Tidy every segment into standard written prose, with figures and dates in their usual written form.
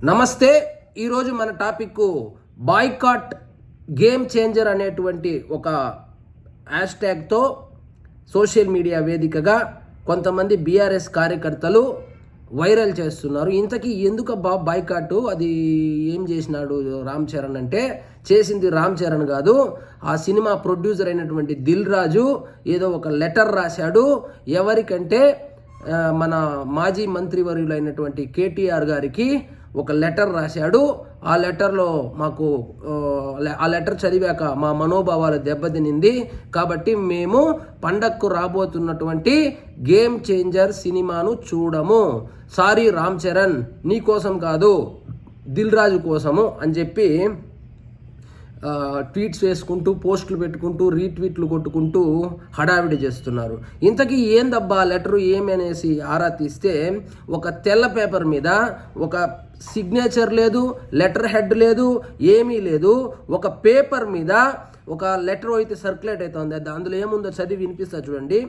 నమస్తే. ఈరోజు మన టాపిక్ బాయ్కాట్ గేమ్ చేంజర్ అనేటువంటి ఒక హ్యాష్ ట్యాగ్తో సోషల్ మీడియా వేదికగా కొంతమంది బీఆర్ఎస్ కార్యకర్తలు వైరల్ చేస్తున్నారు. ఇంతకీ ఎందుకు బాయ్కాట్, అది ఏం చేసినాడు రామ్ చరణ్ అంటే, చేసింది రామ్ చరణ్ కాదు, ఆ సినిమా ప్రొడ్యూసర్ అయినటువంటి దిల్ రాజు ఏదో ఒక లెటర్ రాశాడు. ఎవరికంటే మన మాజీ మంత్రివర్యులైనటువంటి కేటీఆర్ గారికి ఒక లెటర్ రాశాడు. ఆ లెటర్లో ఆ లెటర్ చదివాక మా మనోభావాలు దెబ్బతినింది. కాబట్టి మేము పండక్కు రాబోతున్నటువంటి గేమ్ చేంజర్ సినిమాను చూడము. సారీ రామ్ చరణ్, నీ కోసం కాదు, దిల్ రాజు కోసము అని చెప్పి ట్వీట్స్ వేసుకుంటూ, పోస్టులు పెట్టుకుంటూ, రీట్వీట్లు కొట్టుకుంటూ హడావిడి చేస్తున్నారు. ఇంతకీ ఏందబ్బా లెటరు ఏమి అనేసి ఆరా తీస్తే, ఒక తెల్ల పేపర్ మీద ఒక సిగ్నేచర్ లేదు, లెటర్ హెడ్ లేదు, ఏమీ లేదు. ఒక పేపర్ మీద ఒక లెటర్ అయితే సర్క్యులేట్ అవుతుంది. అందులో ఏముందో చదివి వినిపిస్తా చూడండి.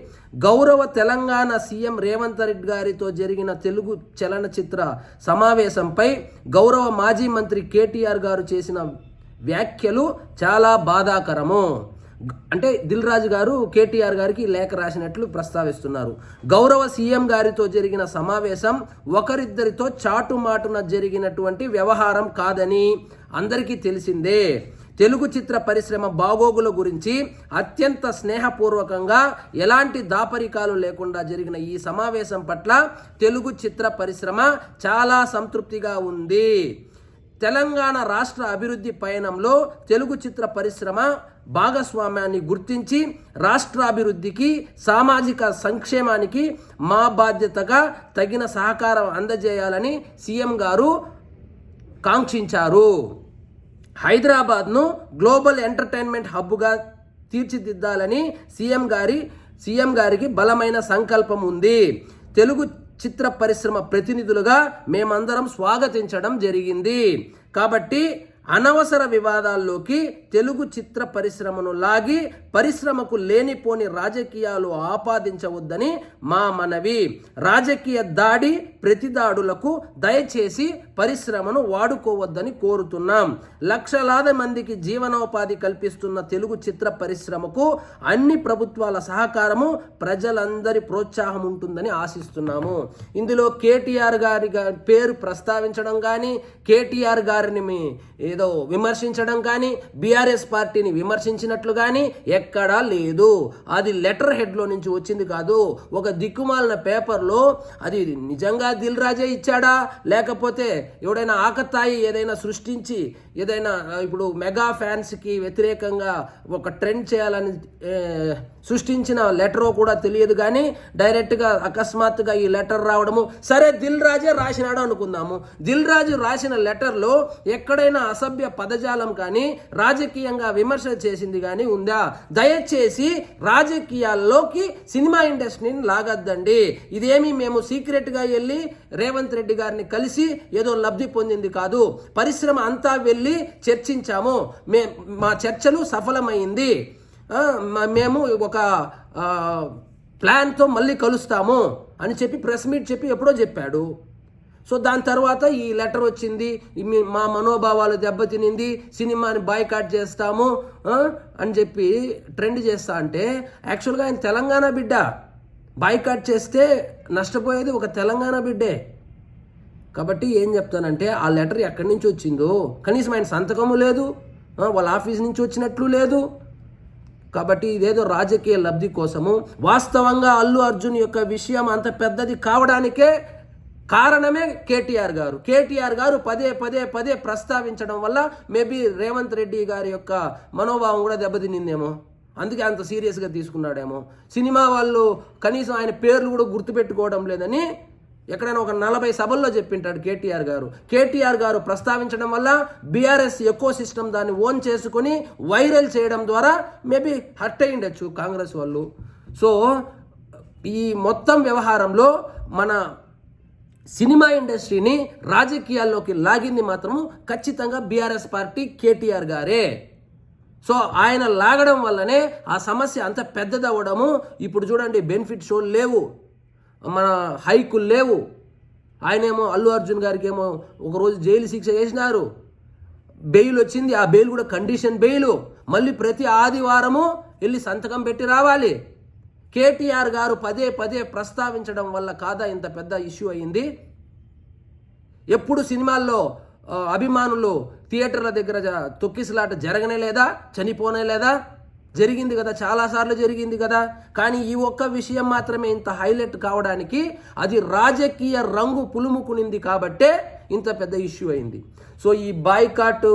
గౌరవ తెలంగాణ సీఎం రేవంత్ రెడ్డి గారితో జరిగిన తెలుగు చలనచిత్ర సమావేశంపై గౌరవ మాజీ మంత్రి కేటీఆర్ గారు చేసిన వ్యాఖ్యలు చాలా బాధాకరము. అంటే దిల్ రాజు గారు కేటీఆర్ గారికి లేఖ రాసినట్లు ప్రస్తావిస్తున్నారు. గౌరవ సీఎం గారితో జరిగిన సమావేశం ఒకరిద్దరితో చాటుమాటున జరిగినటువంటి వ్యవహారం కాదని అందరికీ తెలిసిందే. తెలుగు చిత్ర పరిశ్రమ బాగోగుల గురించి అత్యంత స్నేహపూర్వకంగా, ఎలాంటి దాపరికాలు లేకుండా జరిగిన ఈ సమావేశం పట్ల తెలుగు చిత్ర పరిశ్రమ చాలా సంతృప్తిగా ఉంది. తెలంగాణ రాష్ట్ర అభివృద్ధి పయనంలో తెలుగు చిత్ర పరిశ్రమ భాగస్వామ్యాన్ని గుర్తించి రాష్ట్రాభివృద్ధికి, సామాజిక సంక్షేమానికి మా బాధ్యతగా తగిన సహకారం అందజేయాలని సీఎం గారు కాంక్షించారు. హైదరాబాద్ను గ్లోబల్ ఎంటర్టైన్మెంట్ హబ్గా తీర్చిదిద్దాలని సీఎం గారికి బలమైన సంకల్పం ఉంది. తెలుగు చిత్ర పరిశ్రమ ప్రతినిధులుగా మేమందరం స్వాగతించడం జరిగింది. కాబట్టి అనవసర వివాదాల్లోకి తెలుగు చిత్ర పరిశ్రమను లాగి పరిశ్రమకు లేనిపోని రాజకీయాలు ఆపాదించవద్దని మా మనవి. రాజకీయ దాడి, ప్రతిదాడులకు దయచేసి పరిశ్రమను వాడుకోవద్దని కోరుతున్నాం. లక్షలాది మందికి జీవనోపాధి కల్పిస్తున్న తెలుగు చిత్ర పరిశ్రమకు అన్ని ప్రభుత్వాల సహకారము, ప్రజలందరి ప్రోత్సాహం ఉంటుందని ఆశిస్తున్నాము. ఇందులో కేటీఆర్ గారి పేరు ప్రస్తావించడం కానీ, కేటీఆర్ గారిని ఏదో విమర్శించడం కానీ, బీఆర్ఎస్ పార్టీని విమర్శించినట్లు కానీ ఎక్కడా లేదు. అది లెటర్ హెడ్లో నుంచి వచ్చింది కాదు. ఒక దిక్కుమాలిన పేపర్లో అది నిజంగా దిల్ రాజే ఇచ్చాడా, లేకపోతే ఎవడైనా ఆకతాయి ఏదైనా సృష్టించి, ఏదైనా ఇప్పుడు మెగా ఫ్యాన్స్కి వ్యతిరేకంగా ఒక ట్రెండ్ చేయాలని సృష్టించిన లెటరో కూడా తెలియదు. కానీ డైరెక్ట్గా అకస్మాత్తుగా ఈ లెటర్ రావడము, సరే దిల్ రాజే రాసినాడు అనుకుందాము. దిల్ రాజు రాసిన లెటర్లో ఎక్కడైనా అసభ్య పదజాలం కానీ, రాజకీయంగా విమర్శ చేసింది కానీ ఉందా? దయచేసి రాజకీయాల్లోకి సినిమా ఇండస్ట్రీని లాగద్దండి. ఇదేమి మేము సీక్రెట్గా వెళ్ళి రేవంత్ రెడ్డి గారిని కలిసి ఏదో లబ్ధి పొందింది కాదు. పరిశ్రమ అంతా వెళ్ళి చర్చించాము. మా చర్చలు సఫలమైంది. మేము ఒక ప్లాన్తో మళ్ళీ కలుస్తాము అని చెప్పి ప్రెస్ మీట్ చెప్పి ఎప్పుడో చెప్పాడు. సో దాని తర్వాత ఈ లెటర్ వచ్చింది, మా మనోభావాలు దెబ్బతినింది, సినిమాని బాయ్కాట్ చేస్తాము అని చెప్పి ట్రెండ్ చేస్తా అంటే, యాక్చువల్గా ఆయన తెలంగాణ బిడ్డ. బాయ్కాట్ చేస్తే నష్టపోయేది ఒక తెలంగాణ బిడ్డే. కాబట్టి ఏం చెప్తానంటే, ఆ లెటర్ ఎక్కడి నుంచి వచ్చిందో కనీసం ఆయన సంతకము లేదు, వాళ్ళ ఆఫీస్ నుంచి వచ్చినట్లు లేదు. కాబట్టి ఇదేదో రాజకీయ లబ్ధి కోసము. వాస్తవంగా అల్లు అర్జున్ యొక్క విషయం అంత పెద్దది కావడానికే కారణమే కేటీఆర్ గారు పదే ప్రస్తావించడం వల్ల మేబీ రేవంత్ రెడ్డి గారి యొక్క మనోభావం కూడా దెబ్బతినిందేమో. అందుకే అంత సీరియస్గా తీసుకున్నాడేమో. సినిమా వాళ్ళు కనీసం ఆయన పేర్లు కూడా గుర్తుపెట్టుకోవడం లేదని ఎక్కడైనా ఒక 40 సభల్లో చెప్పింటాడు కేటీఆర్ గారు ప్రస్తావించడం వల్ల బీఆర్ఎస్ ఎకో సిస్టమ్ దాన్ని ఓన్ చేసుకుని వైరల్ చేయడం ద్వారా మేబీ హర్ట్ అయి ఉండొచ్చు కాంగ్రెస్ వాళ్ళు. సో ఈ మొత్తం వ్యవహారంలో మన సినిమా ఇండస్ట్రీని రాజకీయాల్లోకి లాగింది మాత్రం ఖచ్చితంగా బీఆర్ఎస్ పార్టీ, కేటీఆర్ గారే. సో ఆయన లాగడం వల్లనే ఆ సమస్య అంత పెద్దదవ్వడము. ఇప్పుడు చూడండి, బెనిఫిట్ షోలు లేవు, మన హైకులు లేవు, ఆయనేమో అల్లు అర్జున్ గారికి ఏమో ఒకరోజు జైలు శిక్ష వేసినారు, బెయిల్ వచ్చింది. ఆ బెయిల్ కూడా కండిషన్ బెయిల్. మళ్ళీ ప్రతి ఆదివారము వెళ్ళి సంతకం పెట్టి రావాలి. కేటీఆర్ గారు పదే పదే ప్రస్తావించడం వల్ల కాదా ఇంత పెద్ద ఇష్యూ అయింది? ఎప్పుడు సినిమాల్లో అభిమానులు థియేటర్ల దగ్గర తొక్కిసలాట జరగనే లేదా, చనిపోనే లేదా? జరిగింది కదా, చాలాసార్లు జరిగింది కదా. కానీ ఈ ఒక్క విషయం మాత్రమే ఇంత హైలైట్ కావడానికి అది రాజకీయ రంగు పులుముకునింది కాబట్టే ఇంత పెద్ద ఇష్యూ అయింది. సో ఈ బాయ్కాట్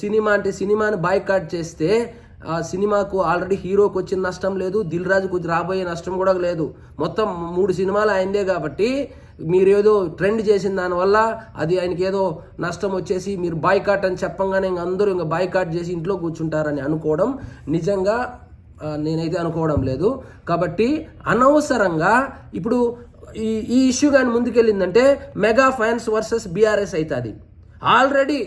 సినిమా అంటే సినిమాని బాయ్కాట్ చేస్తే ఆ సినిమాకు ఆల్రెడీ హీరోకి వచ్చిన నష్టం లేదు, దిల్ రాజుకు రాబోయే నష్టం కూడా లేదు. మొత్తం 3 సినిమాలు అయిందే కాబట్టి మీరేదో ట్రెండ్ చేసిన దానివల్ల అది ఆయనకి ఏదో నష్టం వచ్చేసి మీరు బాయ్కాట్ అని చెప్పంగానే అందరూ ఇంకా బాయ్కాట్ చేసి ఇంట్లో కూర్చుంటారని అనుకోవడం నిజంగా నేనైతే అనుకోవడం లేదు. కాబట్టి అనవసరంగా ఇప్పుడు ఈ ఇష్యూ కానీ ముందుకెళ్ళిందంటే మెగా ఫ్యాన్స్ వర్సెస్ బీఆర్ఎస్ అవుతుంది. ఆల్రెడీ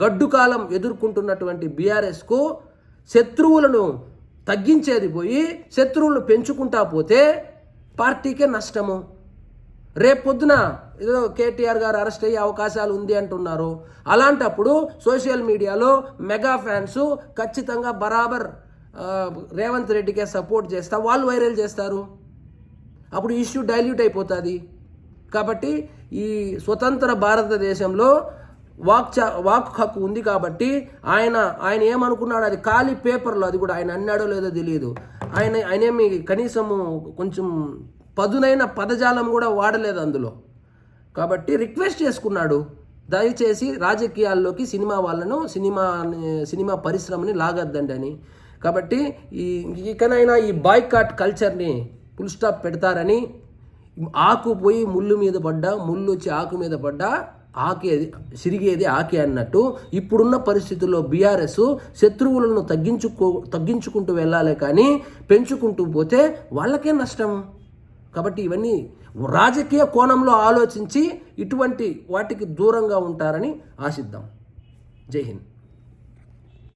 గడ్డు కాలం ఎదుర్కొంటున్నటువంటి బీఆర్ఎస్కు శత్రువులను తగ్గించేది పోయి శత్రువులను పెంచుకుంటా పోతే పార్టీకే నష్టము. రేపొద్దున ఏదో కేటీఆర్ గారు అరెస్ట్ అయ్యే అవకాశాలు ఉంది అంటున్నారు. అలాంటప్పుడు సోషల్ మీడియాలో మెగా ఫ్యాన్స్ ఖచ్చితంగా బరాబర్ రేవంత్ రెడ్డికే సపోర్ట్ చేస్తా వాళ్ళు వైరల్ చేస్తారు. అప్పుడు ఇష్యూ డైల్యూట్ అయిపోతుంది. కాబట్టి ఈ స్వతంత్ర భారతదేశంలో వాక్ హక్కు ఉంది కాబట్టి ఆయన ఏమనుకున్నాడు అది ఖాళీ పేపర్లో, అది కూడా ఆయన అన్నాడో లేదో తెలియదు. ఆయనేమి కనీసము కొంచెం పదునైన పదజాలం కూడా వాడలేదు అందులో. కాబట్టి రిక్వెస్ట్ చేసుకున్నాడు, దయచేసి రాజకీయాల్లోకి సినిమా వాళ్ళను సినిమా పరిశ్రమని లాగద్దండి అని. కాబట్టి ఇకనైనా ఈ బాయ్కాట్ కల్చర్ని ఫుల్ స్టాప్ పెడతారని, ఆకు పోయి ముళ్ళు మీద పడ్డా, ముళ్ళు వచ్చి ఆకు మీద పడ్డా సిరిగేది ఆకే అన్నట్టు ఇప్పుడున్న పరిస్థితుల్లో బీఆర్ఎస్ శత్రువులను తగ్గించుకుంటూ వెళ్ళాలి కానీ పెంచుకుంటూ పోతే వాళ్ళకే నష్టం. కాబట్టి ఇవన్నీ రాజకీయ కోణంలో ఆలోచించి ఇటువంటి వాటికి దూరంగా ఉంటారని ఆశిద్దాం. జై హింద్.